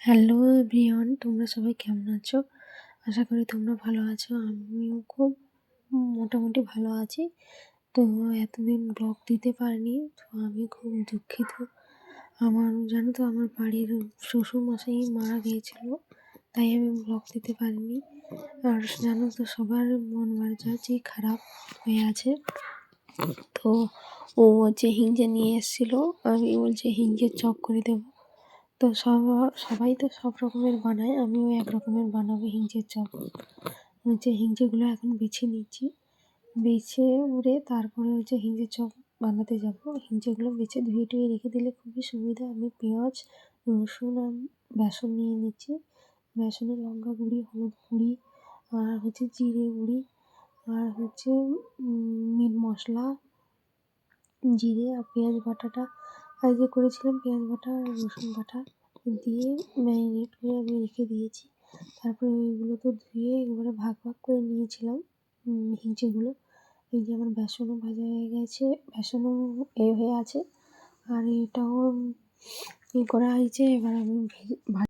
Hello everyone, তোমরা সবাই কেমন আছো? আশা করি তোমরা ভালো আছো। আমিও খুব মোটামুটি ভালো আছি। তো এতদিন ব্লগ দিতে পারিনি, তো আমি খুব দুঃখিত। জানো তো, আমার বাড়ির শ্বশুরমশাই মারা গিয়েছিল, তাই আমি ব্লগ দিতে পারিনি। আর জানো তো, সবার মন মেজাজই খারাপ হয়ে আছে। তো ও হচ্ছে হিঞ্জে নিয়ে এসেছিলো, আমি বলছি হিঞ্জের চপ করে দেবো। তো সবাই তো সব রকমের বানায়, আমিও এক রকমের বানাবো হিঞ্চের চপ। হচ্ছে হিঞ্চেগুলো এখন বেছে নিচ্ছি, বেছে উড়ে তারপরে হচ্ছে হিঞ্চের চপ বানাতে যাব। হিঞ্চেগুলো বেছে ধুয়ে টুয়ে রেখে দিলে খুবই সুবিধা। আমি পেঁয়াজ, রসুন আর বেসন নিয়ে নিচ্ছি। বেসনে লঙ্কা গুঁড়ি, হলুদ গুঁড়ি, আর হচ্ছে জিরে গুঁড়ি, আর হচ্ছে মিট মশলা, জিরে আর পেঁয়াজ বাটাটা যে করেছিলাম, পেঁয়াজ বাটা আর রসুন বাটা দিয়ে ম্যারিনেট করে আমি রেখে দিয়েছি। তারপরে ওইগুলো তো ধুয়ে একবারে ভাগ ভাগ করে নিয়েছিলাম হিঞ্চেগুলো। এই যে আমার বেসনও ভাজা হয়ে গেছে, বেসনও হয়ে আছে, আর এটাও করা হয়েছে। এবার আমি